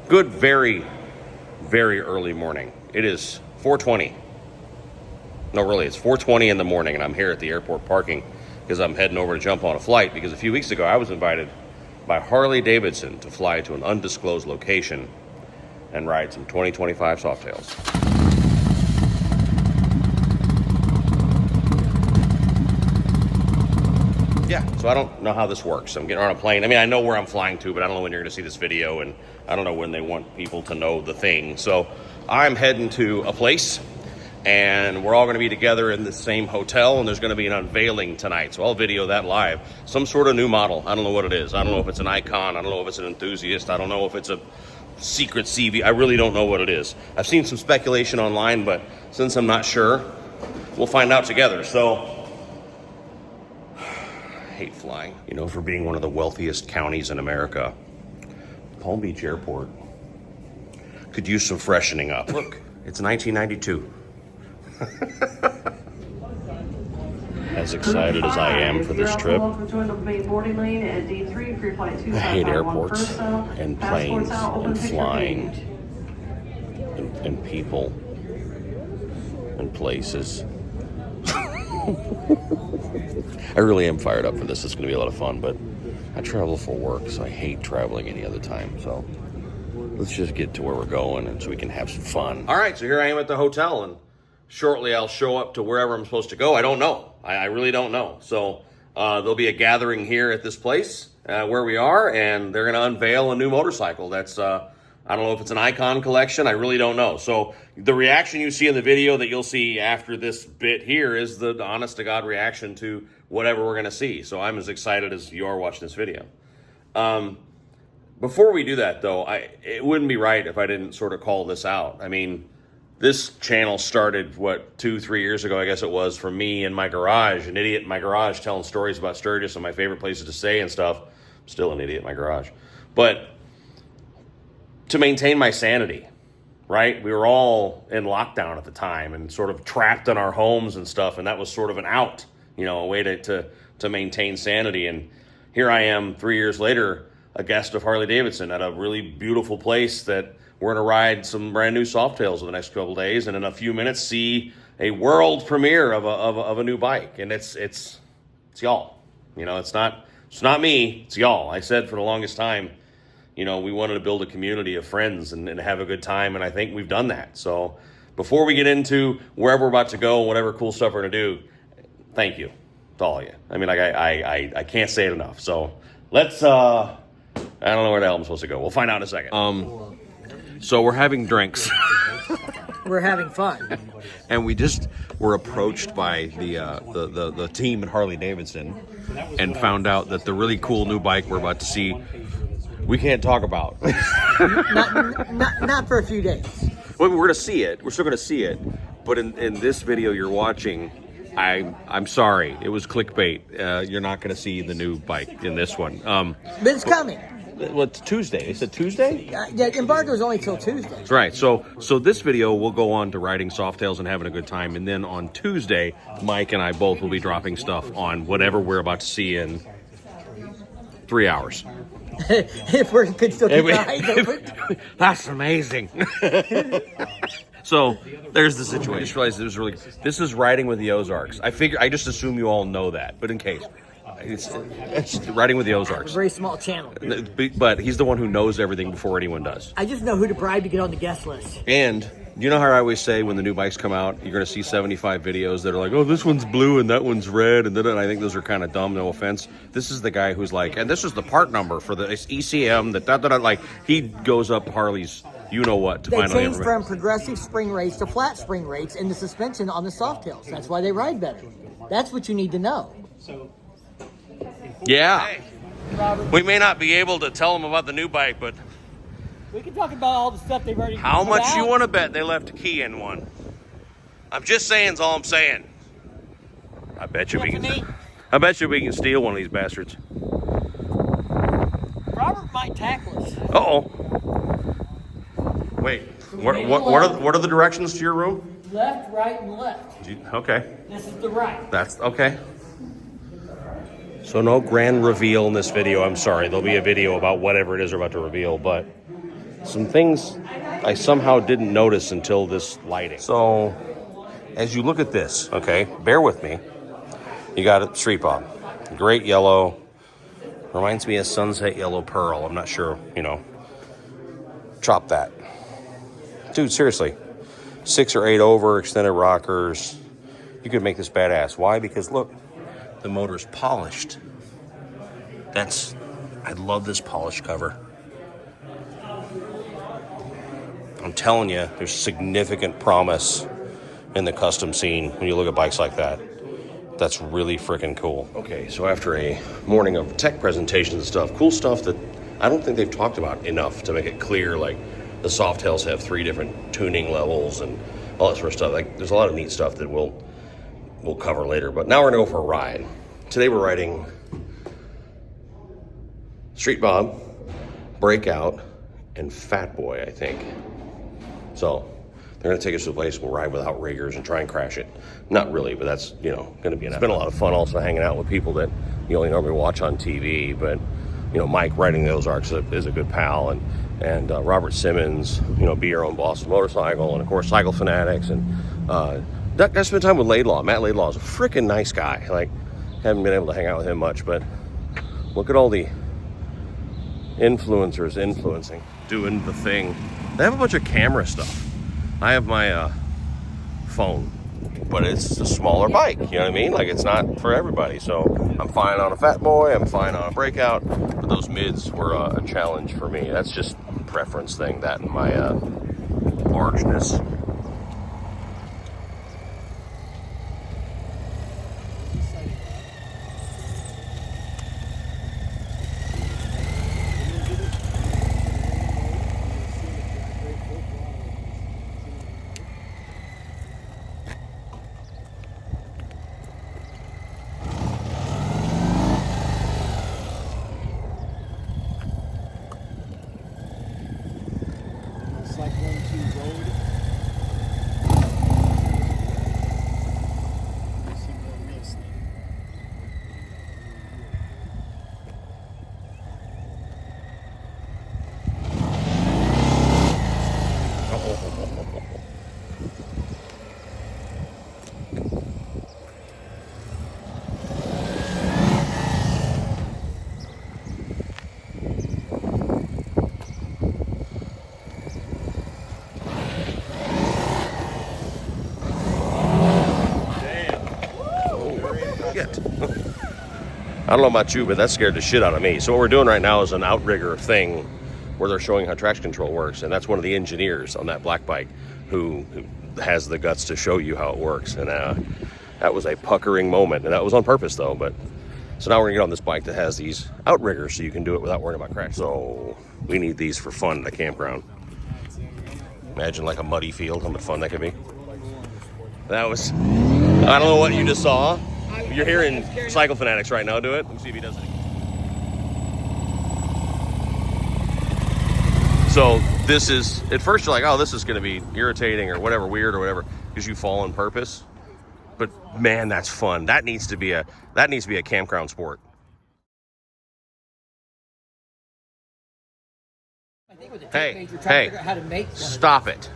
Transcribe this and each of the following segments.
Good, very, very early morning. It is 4:20. No, really, it's 4:20 in the morning, and I'm here at the airport parking because I'm heading over to jump on a flight because a few weeks ago I was invited by Harley Davidson to fly to an undisclosed location and ride some 2025 Softails. Yeah, so I don't know how this works. I'm getting on a plane. I mean, I know where I'm flying to, but I don't know when you're going to see this video, and I don't know when they want people to know the thing. So I'm heading to a place, and we're all going to be together in the same hotel, and there's going to be an unveiling tonight. So I'll video that live. Some sort of new model. I don't know what it is. I don't know if it's an icon. I don't know if it's an enthusiast. I don't know if it's a secret CV. I really don't know what it is. I've seen some speculation online, but since I'm not sure, we'll find out together. So hate flying. You know, for being one of the wealthiest counties in America, Palm Beach Airport could use some freshening up. Look, it's 1992. As excited as I am for this trip, I hate airports and planes and flying and people and places. I really am fired up for this. It's going to be a lot of fun, but I travel for work, so I hate traveling any other time. So let's just get to where we're going and so we can have some fun. All right, so here I am at the hotel, and shortly I'll show up to wherever I'm supposed to go. I don't know. I really don't know. So there'll be a gathering here at this place where we are, and they're going to unveil a new motorcycle. That's I don't know if it's an icon collection. I really don't know. So the reaction you see in the video that you'll see after this bit here is the honest-to-God reaction to whatever we're going to see. So I'm as excited as you are watching this video. Before we do that, though, it wouldn't be right if I didn't sort of call this out. I mean, this channel started, 2-3 years ago, I guess it was, from me in my garage, an idiot in my garage telling stories about Sturgis and my favorite places to stay and stuff. I'm still an idiot in my garage. But to maintain my sanity, right? We were all in lockdown at the time and sort of trapped in our homes and stuff, and that was sort of an out, you know, a way to maintain sanity. And here I am 3 years later, a guest of Harley Davidson at a really beautiful place that we're going to ride some brand new Softails in the next couple days, and in a few minutes see a world premiere of a new bike. And it's y'all. You know, it's not me, it's y'all. I said for the longest time, you know, we wanted to build a community of friends and have a good time, and I think we've done that. So before we get into wherever we're about to go and whatever cool stuff we're going to do, thank you to all of you. I mean, like, I can't say it enough. So let's, I don't know where the hell I'm supposed to go. We'll find out in a second. So we're having drinks. We're having fun. And we just were approached by the team at Harley Davidson and found out that the really cool new bike we're about to see, we can't talk about. not for a few days. Well, we're going to see it. We're still going to see it. But in this video you're watching, I'm sorry. It was clickbait. You're not going to see the new bike in this one. But it's coming. Well, it's Tuesday. They said Tuesday? Yeah, embargo is only till Tuesday. Right. So this video will go on to riding Softails and having a good time. And then on Tuesday, Mike and I both will be dropping stuff on whatever we're about to see in 3 hours. If we could still keep our eyes open. That's amazing. So there's the situation. I just realized this is riding with the Ozarks. I just assume you all know that, but in case. It's riding with the Ozarks. A very small channel. But he's the one who knows everything before anyone does. I just know who to bribe to get on the guest list. And you know how I always say when the new bikes come out, you're going to see 75 videos that are like, oh, this one's blue and that one's red. And I think those are kind of dumb, no offense. This is the guy who's like, and this is the part number for the ECM, like, he goes up Harley's you-know-what to find out. They changed from progressive spring rates to flat spring rates in the suspension on the Softails. That's why they ride better. That's what you need to know. Yeah. We may not be able to tell them about the new bike, but we can talk about all the stuff they've already how much out. You want to bet they left a key in one? I'm just saying is all I'm saying. I bet you we can steal one of these bastards. Robert might tackle us. Uh-oh. Wait. What are the directions to your room? Left, right, and left. Okay. This is the right. That's okay. So no grand reveal in this video. I'm sorry. There'll be a video about whatever it is we're about to reveal, but some things I somehow didn't notice until this lighting. So, as you look at this, okay, bear with me. You got a Street Bob. Great yellow. Reminds me of Sunset Yellow Pearl. I'm not sure, Chop that. Dude, seriously. 6 or 8 over, extended rockers. You could make this badass. Why? Because look, the motor's polished. I love this polished cover. I'm telling you, there's significant promise in the custom scene when you look at bikes like that. That's really freaking cool. Okay, so after a morning of tech presentations and stuff, cool stuff that I don't think they've talked about enough to make it clear, like the Softails have 3 different tuning levels and all that sort of stuff. Like, there's a lot of neat stuff that we'll cover later. But now we're gonna go for a ride. Today we're riding Street Bob, Breakout, and Fat Boy, I think. So they're gonna take us to a place we'll ride with outriggers and try and crash it. Not really, but that's, gonna be enough. It's been a lot of fun also hanging out with people that you only normally watch on TV, but Mike riding the Ozarks is a good pal, and Robert Simmons, Be Your Own Boss Motorcycle, and of course Cycle Fanatics, and I spent time with Laidlaw. Matt Laidlaw is a freaking nice guy. Like, haven't been able to hang out with him much, but look at all the influencers influencing, doing the thing. They have a bunch of camera stuff. I have my phone, but it's a smaller bike, you know what I mean? Like, it's not for everybody. So I'm fine on a Fat Boy, I'm fine on a Breakout, but those mids were a challenge for me. That's just a preference thing, that and my largeness. I don't know about you, but that scared the shit out of me. So what we're doing right now is an outrigger thing where they're showing how traction control works. And that's one of the engineers on that black bike who has the guts to show you how it works. And that was a puckering moment. And that was on purpose, though. But so now we're going to get on this bike that has these outriggers so you can do it without worrying about crash. So we need these for fun at a campground. Imagine like a muddy field, how much fun that could be. That was, I don't know what you just saw. You're hearing Cycle Fanatics right now do it. Let's see if he does it. So this is, at first you're like, oh, this is going to be irritating or whatever, weird or whatever, because you fall on purpose. But man, that's fun. That needs to be a campground sport. Hey, stop it.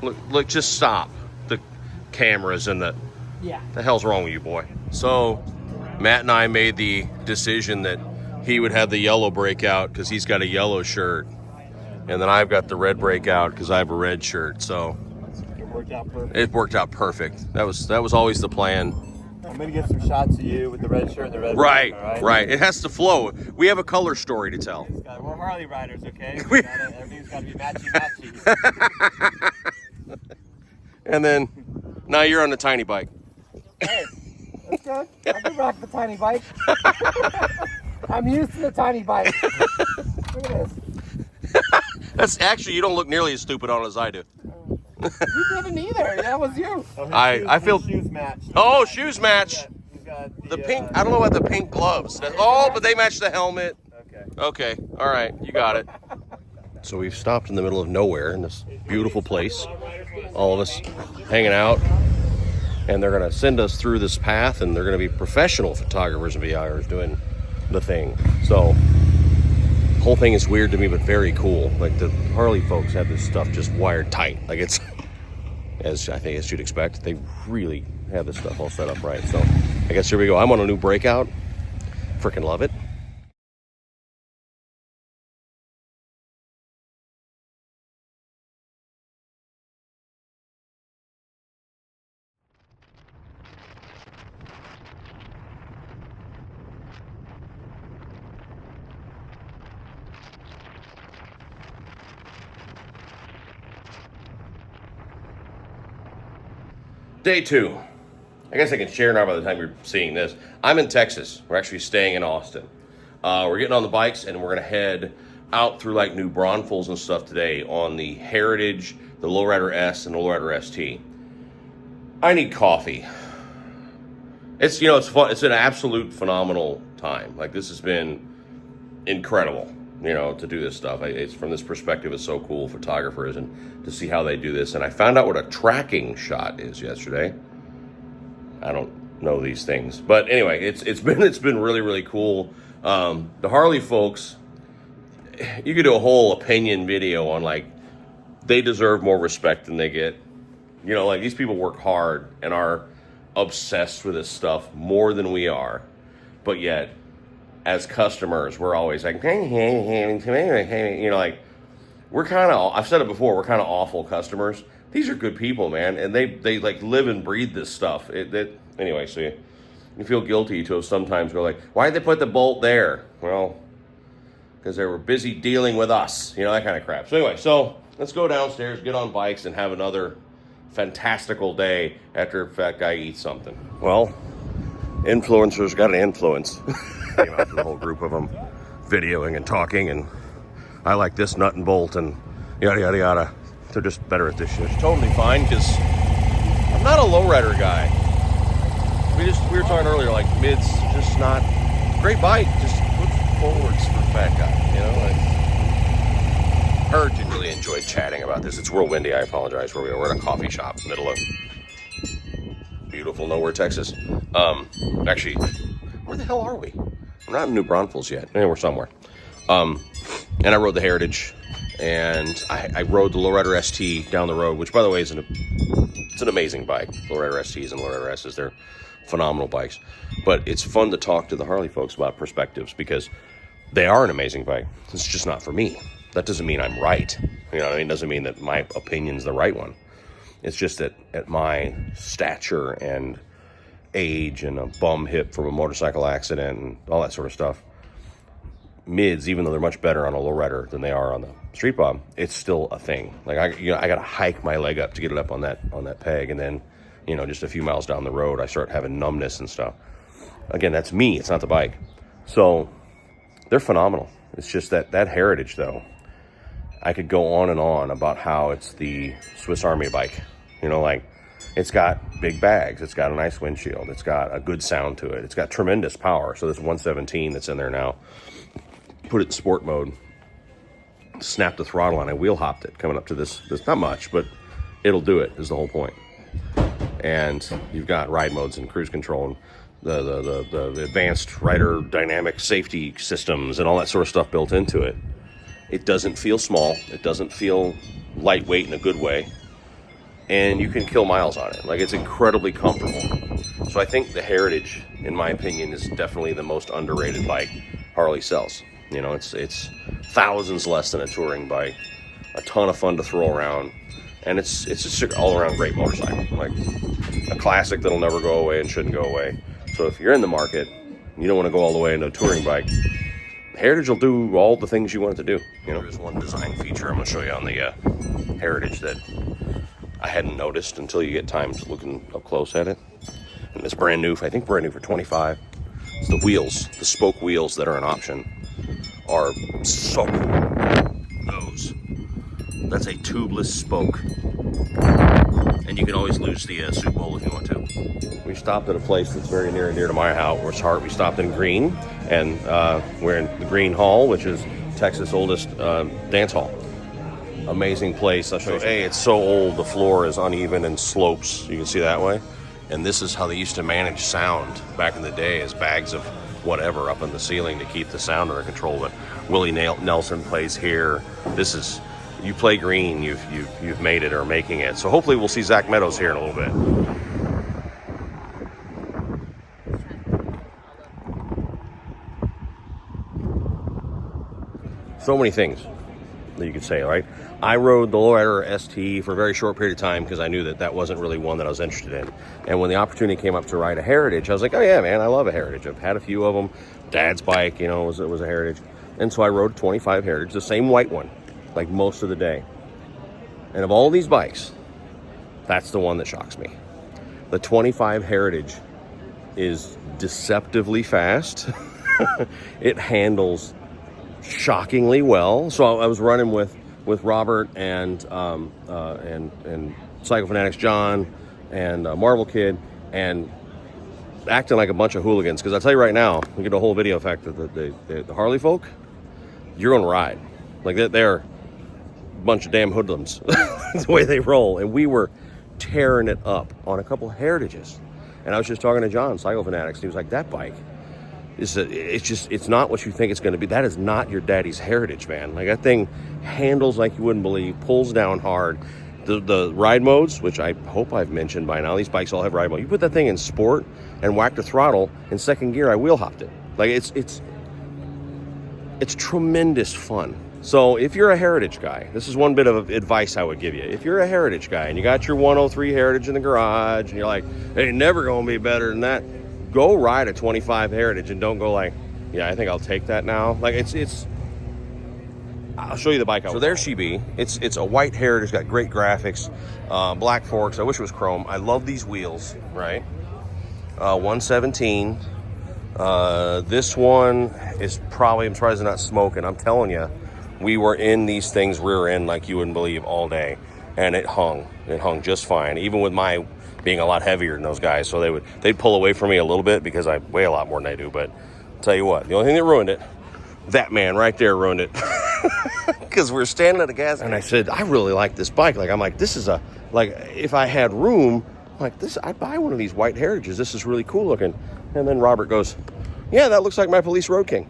Look, just stop. The cameras and the... Yeah. The hell's wrong with you, boy? So, Matt and I made the decision that he would have the yellow Breakout because he's got a yellow shirt. And then I've got the red Breakout because I have a red shirt. So, It worked out perfect. it worked out perfect. That was always the plan. I'm going to get some shots of you with the red shirt and the red Right, Breakout, right. It has to flow. We have a color story to tell. We're Harley riders, okay? Everything's got to be matchy-matchy. And then, now you're on the tiny bike. Hey, that's good. I can rock the tiny bike. I'm used to the tiny bike. Look at this. That's actually, you don't look nearly as stupid on it as I do. You didn't either. That was you. I feel... Shoes match. Oh, shoes match. He's got The pink, I don't know about the pink gloves. Oh, but they match the helmet. Okay, all right, you got it. So we've stopped in the middle of nowhere in this beautiful place. All of us hanging out. And they're going to send us through this path, and they're going to be professional photographers and VRs doing the thing. So Whole thing is weird to me, but very cool. Like the Harley folks have this stuff just wired tight. Like it's, as you'd expect, they really have this stuff all set up right. So I guess here we go. I'm on a new Breakout. Freaking love it. Day 2. I guess I can share now by the time you're seeing this. I'm in Texas. We're actually staying in Austin. We're getting on the bikes and we're going to head out through like New Braunfels and stuff today on the Heritage, the Lowrider S, and the Lowrider ST. I need coffee. It's, you know, it's fun. It's an absolute phenomenal time. Like this has been incredible, you know, to do this stuff. It's from this perspective, it's so cool, photographers, and to see how they do this. And I found out what a tracking shot is yesterday. I don't know these things, but anyway, it's been really, really cool. The Harley folks, you could do a whole opinion video on like they deserve more respect than they get. You know, like these people work hard and are obsessed with this stuff more than we are, but yet as customers, we're always like, you know, like we're kind of, I've said it before, we're kind of awful customers. These are good people, man, and they like live and breathe this stuff. Anyway, so you feel guilty to sometimes go like, why'd they put the bolt there? Well, because they were busy dealing with us, you know, that kind of crap. So anyway, so let's go downstairs, get on bikes, and have another fantastical day after a fat guy eats something. Well, influencers got an influence. Came out to the whole group of them videoing and talking, and I like this nut and bolt and yada yada yada. They're just better at this shit. It's totally fine because I'm not a lowrider guy. We were talking earlier, like mid's just not great bike. Just look forwards for a fat guy, you know. Like, Herb didn't really enjoy chatting about this. It's real windy. I apologize. Where we are, we're at a coffee shop, middle of beautiful nowhere, Texas. Actually, where the hell are we? I'm not in New Braunfels yet. Anyway, we're somewhere. And I rode the Heritage, and I rode the Lowrider ST down the road, which, by the way, it's an amazing bike. Lowrider STs and Lowrider S's, they're phenomenal bikes. But it's fun to talk to the Harley folks about perspectives because they are an amazing bike. It's just not for me. That doesn't mean I'm right. You know what I mean? It doesn't mean that my opinion's the right one. It's just that at my stature and age and a bum hip from a motorcycle accident and all that sort of stuff, mids, even though they're much better on a lowrider than they are on the street bob, it's still a thing. Like I got to hike my leg up to get it up on that peg, and then, you know, just a few miles down the road, I start having numbness and stuff. Again, that's me. It's not the bike. So they're phenomenal. It's just that Heritage, though, I could go on and on about how it's the Swiss Army bike. You know, like it's got big bags. It's got a nice windshield. It's got a good sound to it. It's got tremendous power. So this 117 that's in there now, put it in sport mode, snapped the throttle on it, wheel hopped it coming up to this not much, but it'll do it is the whole point. And you've got ride modes and cruise control and the advanced rider dynamic safety systems and all that sort of stuff built into it. It doesn't feel small. It doesn't feel lightweight in a good way. And you can kill miles on it. Like, it's incredibly comfortable. So I think the Heritage, in my opinion, is definitely the most underrated bike Harley sells. You know, it's thousands less than a touring bike, a ton of fun to throw around, and it's just an all-around great motorcycle. Like a classic that'll never go away and shouldn't go away. So if you're in the market, you don't want to go all the way into a touring bike, Heritage will do all the things you want it to do. You know, there's one design feature I'm going to show you on the Heritage that I hadn't noticed until you get time looking up close at it. And it's brand new, I think brand new for $25. It's the wheels, the spoke wheels that are an option are so cool. That's a tubeless spoke. And you can always lose the soup bowl if you want to. We stopped at a place that's very near and dear to my house. We stopped in Green, and we're in the Green Hall, which is Texas' oldest dance hall. Amazing place. I'll show you. Hey, it's so old, the floor is uneven and slopes. You can see that way. And this is how they used to manage sound back in the day, as bags of whatever up in the ceiling to keep the sound under control. But Willie Nelson plays here. This is, you play green, you've made it or making it. So hopefully we'll see Zach Meadows here in a little bit. So many things that you could say, right? I rode the Lowrider ST for a very short period of time because I knew that wasn't really one that I was interested in. And when the opportunity came up to ride a Heritage, I was like, oh yeah, man, I love a Heritage. I've had a few of them. Dad's bike, you know, was a Heritage. And so I rode a 25 Heritage, the same white one, like most of the day. And of all these bikes, that's the one that shocks me. The 25 Heritage is deceptively fast. It handles shockingly well. So I was running with Robert and Psycho Fanatics John and Marvel Kid and acting like a bunch of hooligans. Because I tell you right now, we get a whole video effect that the Harley folk, you're gonna ride like they're a bunch of damn hoodlums. The way they roll, and we were tearing it up on a couple Heritages. And I was just talking to John, Psycho Fanatics. He was like, that bike. It's not what you think it's going to be. That is not your daddy's Heritage, man. Like, that thing handles like you wouldn't believe, pulls down hard. The ride modes, which I hope I've mentioned by now, these bikes all have ride mode. You put that thing in sport and whack the throttle in second gear, I wheel hopped it. Like, it's tremendous fun. So if you're a Heritage guy, this is one bit of advice I would give you. If you're a Heritage guy and you got your 103 Heritage in the garage and you're like, it ain't never going to be better than that, go ride a 25 Heritage and don't go like, yeah, I think I'll take that now. Like, it's I'll show you the bike. So there she be. It's a white Heritage, got great graphics, black forks. I wish it was chrome. I love these wheels, right? 117. This one is probably, I'm surprised it's not smoking. I'm telling you, we were in these things rear end like you wouldn't believe all day, and it hung just fine, even with my being a lot heavier than those guys. So they'd pull away from me a little bit because I weigh a lot more than I do. But I'll tell you what, the only thing that ruined it, that man right there ruined it. Because we're standing at a gas station, and I said, I really like this bike. Like, I'm like, this is if I had room, like this, I'd buy one of these white Heritages. This is really cool looking. And then Robert goes, yeah, that looks like my Police Road King.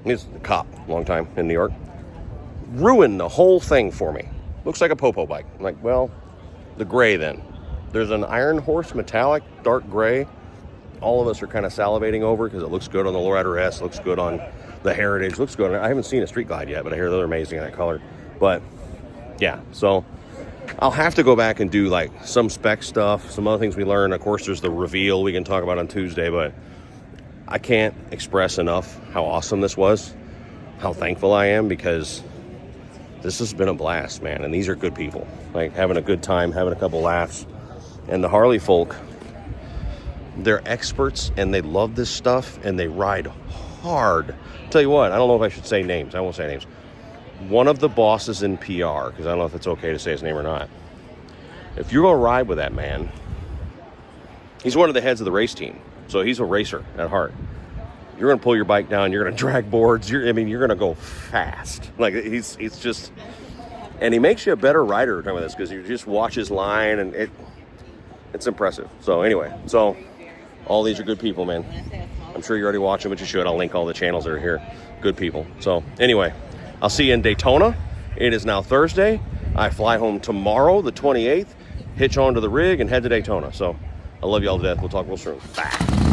He's a cop, long time in New York. Ruined the whole thing for me. Looks like a Popo bike. I'm like, well, the gray then. There's an Iron Horse metallic, dark gray. All of us are kind of salivating over because it looks good on the Lowrider S, looks good on the Heritage, looks good. I haven't seen a Street Glide yet, but I hear they're amazing in that color. But yeah, so I'll have to go back and do like some spec stuff, some other things we learn. Of course, there's the reveal we can talk about on Tuesday, but I can't express enough how awesome this was, how thankful I am, because this has been a blast, man. And these are good people, like having a good time, having a couple laughs. And the Harley folk, they're experts and they love this stuff and they ride hard. Tell you what, I don't know if I should say names. I won't say names. One of the bosses in PR, because I don't know if it's okay to say his name or not. If you're going to ride with that man, he's one of the heads of the race team. So he's a racer at heart. You're going to pull your bike down. You're going to drag boards. You're going to go fast. Like, he's just, and he makes you a better rider with this because you just watch his line and it's impressive. So anyway, all these are good people, man. I'm sure you're already watching, but you should. I'll link all the channels that are here. Good people. So anyway, I'll see you in Daytona. It is now Thursday. I fly home tomorrow, the 28th, hitch onto the rig and head to Daytona. So I love you all to death. We'll talk real soon. Bye.